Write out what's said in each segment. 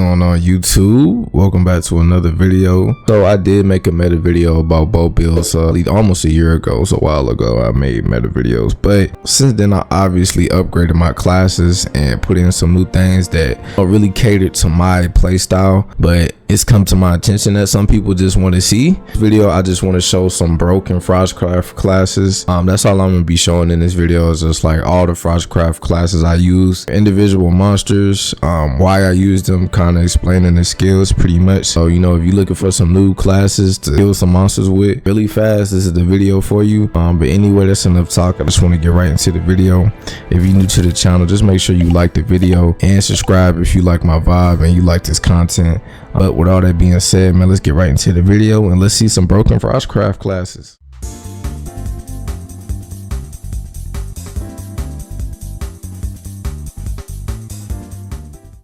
going on YouTube? Welcome back to another video. So I did make a meta video about bow builds almost a year ago. So a while ago I made meta videos, but since then I obviously upgraded my classes and put in some new things that are really catered to my playstyle. But it's come to my attention that some people just want to see. This video, I just want to show some broken Frostcraft classes. That's all I'm gonna be showing in this video, is just like all the Frostcraft classes I use, individual monsters, why I use them, kind of explaining the skills pretty much. So you know, if you're looking for some new classes to kill some monsters with really fast, this is the video for you. But anyway, that's enough talk. I just want to get right into the video. If you're new to the channel, just make sure you like the video and subscribe if you like my vibe and you like this content. But with all that being said, man, let's get right into the video and let's see some broken Frostcraft classes.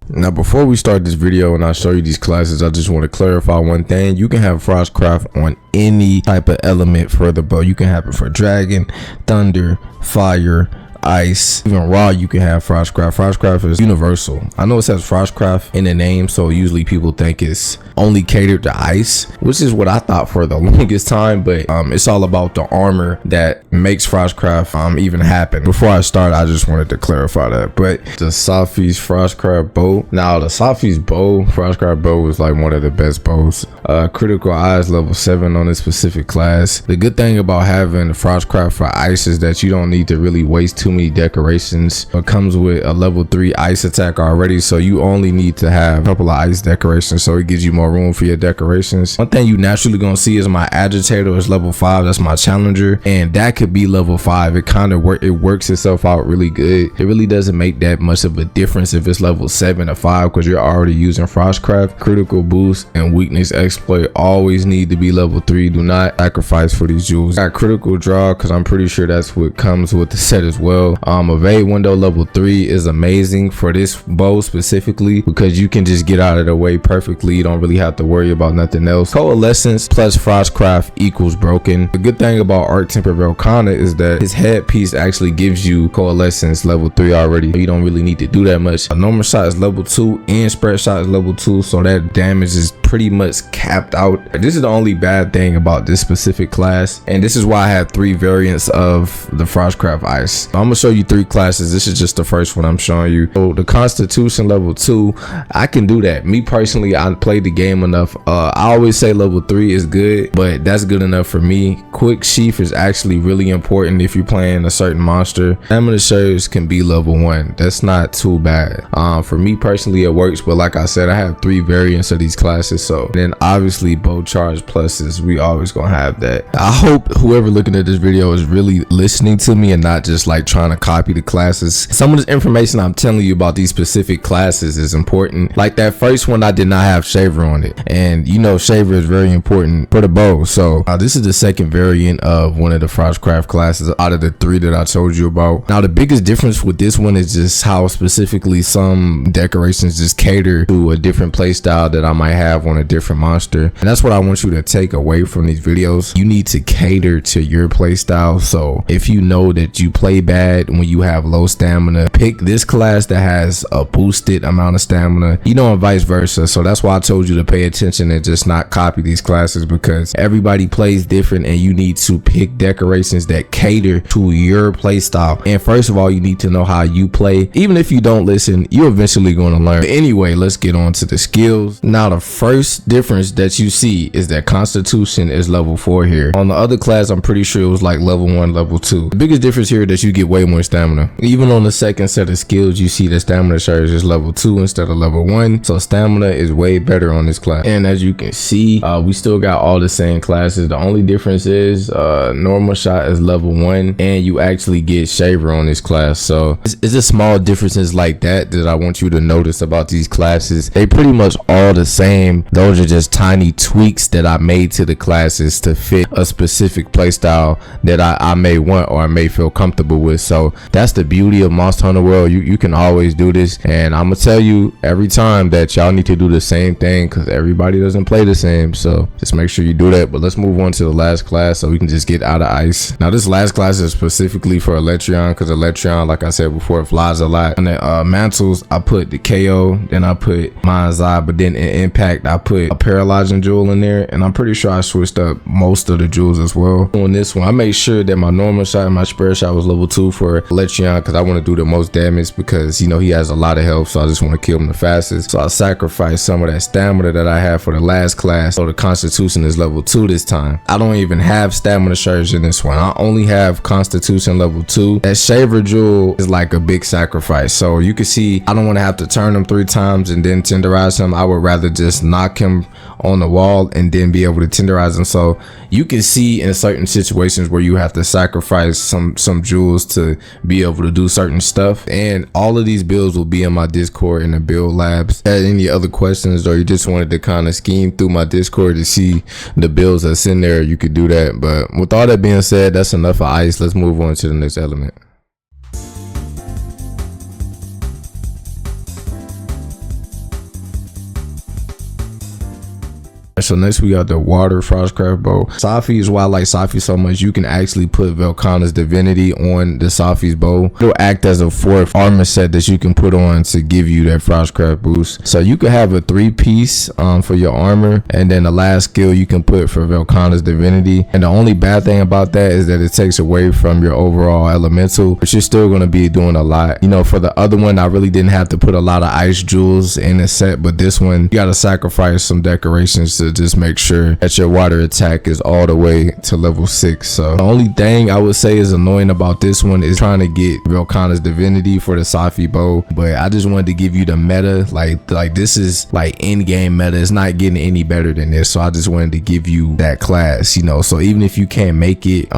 Now, before we start this video and I show you these classes, I just want to clarify one thing. You can have Frostcraft on any type of element for the bow. You can have it for dragon, thunder, fire, ice, even raw. You can have Frostcraft. Frostcraft is universal. I know it says Frostcraft in the name, so usually people think it's only catered to ice, which is what I thought for the longest time. But it's all about the armor that makes Frostcraft even happen. Before I start, I just wanted to clarify that. But the Sophie's Frostcraft bow. Now the Sophie's bow, Frostcraft bow, is like one of the best bows. Critical eyes level 7 on this specific class. The good thing about having the Frostcraft for ice is that you don't need to really waste too many decorations. It comes with a level 3 ice attack already, so you only need to have a couple of ice decorations, so it gives you more room for your decorations. One thing you naturally gonna see is my agitator is level 5. That's my challenger, and that could be level 5. It kind of works itself out really good. It really doesn't make that much of a difference if it's level 7 or 5, because you're already using Frostcraft. Critical boost and weakness exploit always need to be level 3. Do not sacrifice for these jewels. Got critical draw, because I'm pretty sure that's what comes with the set as well. Evade window level 3 is amazing for this bow specifically, because you can just get out of the way perfectly. You don't really have to worry about nothing else. Coalescence plus Frostcraft equals broken. The good thing about Arc Temper Velcana is that his headpiece actually gives you Coalescence level 3 already. You don't really need to do that much. A normal shot is level 2 and spread shot is level 2, so that damage is pretty much capped out. This is the only bad thing about this specific class, and this is why I have 3 variants of the Frostcraft ice. I'm gonna show you 3 classes. This is just the first one I'm showing you. So the Constitution level 2, I can do that. Me personally, I played the game enough. I always say level 3 is good, but that's good enough for me. Quick sheath is actually really important if you're playing a certain monster. Stamina surge can be level 1. That's not too bad. For me personally, it works, but like I said, I have 3 variants of these classes. So then obviously bow charge pluses, we always gonna have that. I hope whoever looking at this video is really listening to me and not just like trying to copy the classes. Some of this information I'm telling you about these specific classes is important. Like that first one, I did not have shaver on it, and you know shaver is very important for the bow. So this is the second variant of one of the Frostcraft classes out of the 3 that I told you about. Now the biggest difference with this one is just how specifically some decorations just cater to a different play style that I might have on a different monster, and that's what I want you to take away from these videos. You need to cater to your play style. So if you know that you play bad when you have low stamina, pick this class that has a boosted amount of stamina, you know, and vice versa. So that's why I told you to pay attention and just not copy these classes, because everybody plays different and you need to pick decorations that cater to your play style. And first of all, you need to know how you play. Even if you don't listen, you're eventually going to learn. But anyway, let's get on to the skills. Now the first difference that you see is that Constitution is level 4 here. On the other class, I'm pretty sure it was like level 1, level 2. The biggest difference here is that you get way more stamina. Even on the second set of skills, you see the stamina surge is level 2 instead of level 1. So stamina is way better on this class. And as you can see, we still got all the same classes. The only difference is normal shot is level 1 and you actually get shaver on this class. So it's just small differences like that that I want you to notice about these classes. They pretty much all the same. Those are just tiny tweaks that I made to the classes to fit a specific playstyle that I may want or I may feel comfortable with. So that's the beauty of Monster Hunter World. You can always do this, and I'm gonna tell you every time that y'all need to do the same thing because everybody doesn't play the same. So just make sure you do that. But let's move on to the last class so we can just get out of ice. Now this last class is specifically for Electron because Electron, like I said before, it flies a lot. And the mantles, I put the KO, then I put Mind's Eye, but then in Impact I put a paralyzing jewel in there, and I'm pretty sure I switched up most of the jewels as well. On this one I made sure that my normal shot and my spirit shot was level 2 for Electron because I want to do the most damage because you know he has a lot of health, so I just want to kill him the fastest. So I sacrificed some of that stamina that I had for the last class, so the Constitution is level 2 this time. I don't even have stamina surge in this one. I only have Constitution level 2. That Shaver Jewel is like a big sacrifice, so you can see I don't want to have to turn him 3 times and then tenderize him. I would rather just knock him on the wall and then be able to tenderize him. So you can see in certain situations where you have to sacrifice some jewels to be able to do certain stuff, and all of these builds will be in my Discord in the build labs. Had any other questions or you just wanted to kind of scheme through my Discord to see the builds that's in there, you could do that. But with all that being said, that's enough of ice. Let's move on to the next element. So next we got the water Frostcraft bow. Safi is why I like Safi so much. You can actually put Velkhana's divinity on the Safi's bow. It'll act as a 4th armor set that you can put on to give you that Frostcraft boost. So you could have a 3-piece for your armor, and then the last skill you can put for Velkhana's divinity. And the only bad thing about that is that it takes away from your overall elemental, but you're still going to be doing a lot. You know, for the other one I really didn't have to put a lot of ice jewels in the set, but this one you got to sacrifice some decorations to just make sure that your water attack is all the way to level 6. So the only thing I would say is annoying about this one is trying to get Velkhana's divinity for the Safi bow, but I just wanted to give you the meta. Like this is like in-game meta. It's not getting any better than this, so I just wanted to give you that class, you know. So even if you can't make it,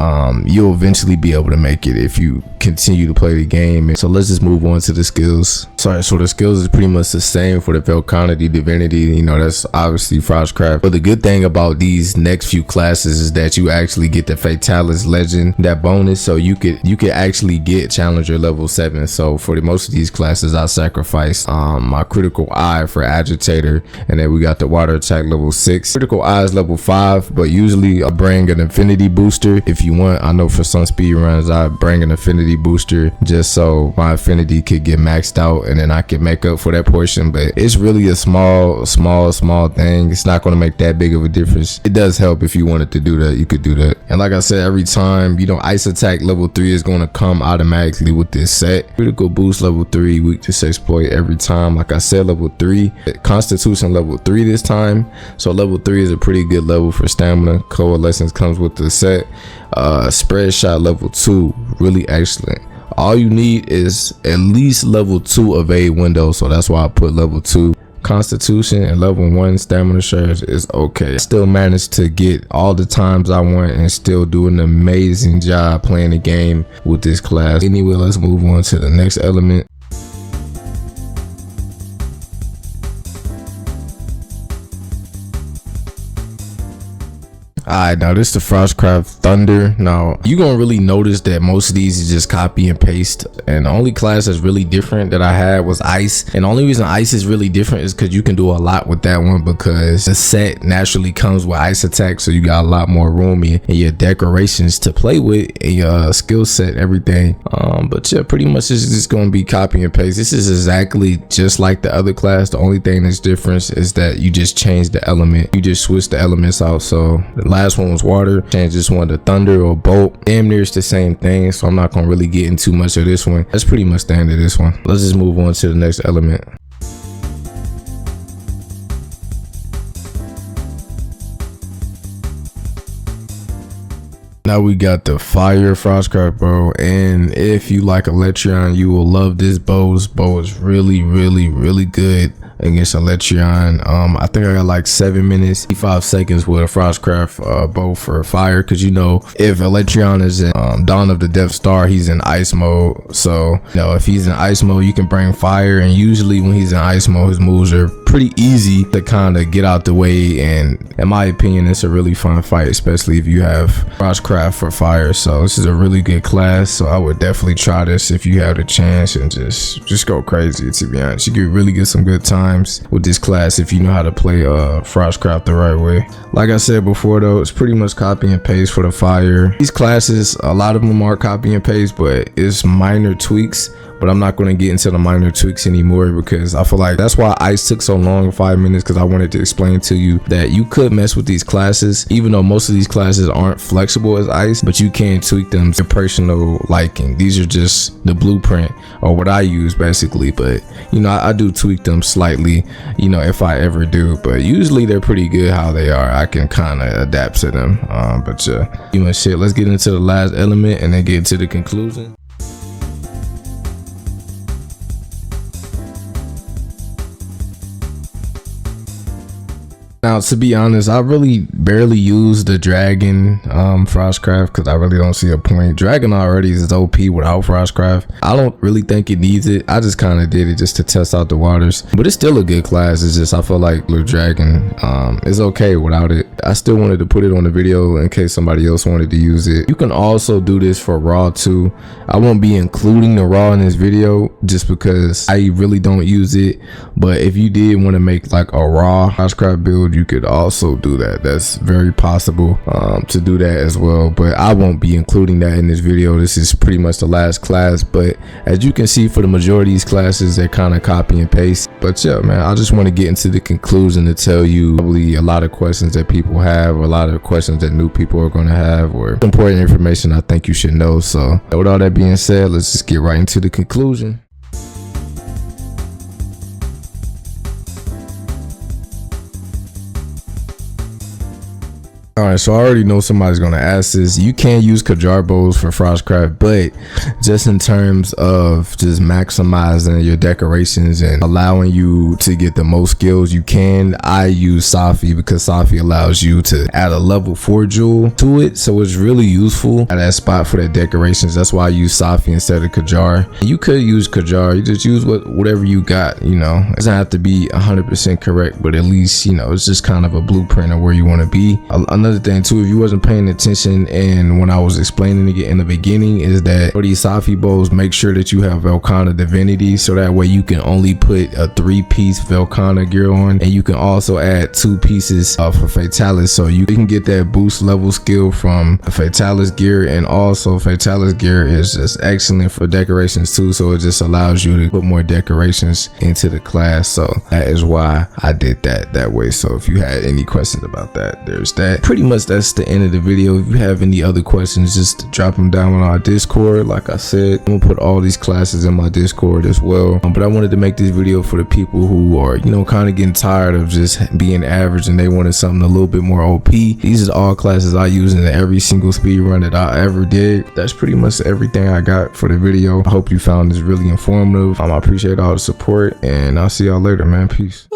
you'll eventually be able to make it if you continue to play the game. So let's just move on to the skills. Sorry, so the skills is pretty much the same for the Velkhana divinity. You know, that's obviously Frostcraft, but the good thing about these next few classes is that you actually get the Fatalis legend, that bonus, so you could actually get challenger level 7. So for most of these classes I sacrificed my critical eye for agitator, and then we got the water attack level 6. Critical eye is level 5, but usually I bring an infinity booster if you want. I know for some speed runs I bring an infinity booster just so my affinity could get maxed out and then I can make up for that portion, but it's really a small thing. It's not going to make that big of a difference. It does help if you wanted to do that, you could do that. And like I said, every time, you know, ice attack level 3 is going to come automatically with this set. Critical boost level 3, weakness exploit every time. Like I said, level 3, Constitution level 3 this time, so level 3 is a pretty good level for stamina. Coalescence comes with the set. Spread shot level 2, really excellent. All you need is at least level 2 evade window, so that's why I put level 2. Constitution and level 1 stamina surge is okay. I still managed to get all the times I want and still do an amazing job playing the game with this class. Anyway, let's move on to the next element. Alright, now this is the Frostcraft Thunder. Now you're gonna really notice that most of these is just copy and paste, and the only class that's really different that I had was Ice. And the only reason Ice is really different is because you can do a lot with that one, because the set naturally comes with ice attack, so you got a lot more room in your decorations to play with and your skill set, everything. But yeah, pretty much it's just gonna be copy and paste. This is exactly just like the other class. The only thing that's different is that you just change the element, you just switch the elements out. So the last one was water, change this one to thunder or bolt. Damn near it's the same thing, so I'm not gonna really get into much of this one. That's pretty much standard, this one. Let's just move on to the next element. Now we got the fire Frostcraft bow, and if you like Electron, you will love this bow. This bow is really good against Electron. I think I got like 7 minutes 5 seconds with a Frostcraft bow for fire, because you know, if Electron is in Dawn of the Death Star, he's in ice mode. So you know, if he's in ice mode, you can bring fire, and usually when he's in ice mode, his moves are pretty easy to kind of get out the way, and in my opinion it's a really fun fight, especially if you have Frostcraft for fire. So this is a really good class, so I would definitely try this if you have the chance, and just go crazy. To be honest, you could really get some good times with this class if you know how to play Frostcraft the right way. Like I said before though, it's pretty much copy and paste for the fire. These classes, a lot of them are copy and paste, but it's minor tweaks. But I'm not going to get into the minor tweaks anymore, because I feel like that's why ice took so long, 5 minutes, because I wanted to explain to you that you could mess with these classes, even though most of these classes aren't flexible as ice, but you can tweak them to your personal liking. These are just the blueprint, or what I use basically, but you know, I do tweak them slightly, you know, if I ever do, but usually they're pretty good how they are. I can kind of adapt to them, but yeah, you know, shit, let's get into the last element and then get into the conclusion. Now, to be honest, I really barely use the dragon Frostcraft, because I really don't see a point. Dragon already is OP without Frostcraft. I don't really think it needs it. I just kind of did it just to test out the waters, but it's still a good class. It's just I feel like Blue Dragon is okay without it. I still wanted to put it on the video in case somebody else wanted to use it. You can also do this for raw too. I won't be including the raw in this video just because I really don't use it, but if you did want to make like a raw Frostcraft build, you could also do that. That's very possible to do that as well, but I won't be including that in this video. This is pretty much the last class, but as you can see, for the majority of these classes, they're kind of copy and paste. But yeah, man, I just want to get into the conclusion to tell you probably a lot of questions that people have, or a lot of questions that new people are going to have, or important information I think you should know. So with all that being said, let's just get right into the conclusion. Alright, so I already know somebody's gonna ask this. You can use Kajar bows for Frostcraft, but just in terms of just maximizing your decorations and allowing you to get the most skills you can, I use Safi, because Safi allows you to add a level 4 jewel to it, so it's really useful at that spot for the decorations. That's why I use Safi instead of Kajar. You could use Kajar, you just use whatever you got, you know. It doesn't have to be 100% correct, but at least, you know, it's just kind of a blueprint of where you want to be. Another thing too, if you wasn't paying attention, and when I was explaining it in the beginning, is that for these Safi bows, make sure that you have Velkhana Divinity, so that way you can only put a 3-piece Velkhana gear on, and you can also add 2 pieces for Fatalis, so you can get that boost level skill from the Fatalis gear. And also Fatalis gear is just excellent for decorations too, so it just allows you to put more decorations into the class. So that is why I did that way. So if you had any questions about that, there's that. Pretty much that's the end of the video. If you have any other questions, just drop them down on our Discord. Like I said, I'm gonna put all these classes in my Discord as well, but I wanted to make this video for the people who are, you know, kind of getting tired of just being average and they wanted something a little bit more OP. These are all classes I use in every single speed run that I ever did. That's pretty much everything I got for the video. I hope you found this really informative. I appreciate all the support, and I'll see y'all later, man. Peace.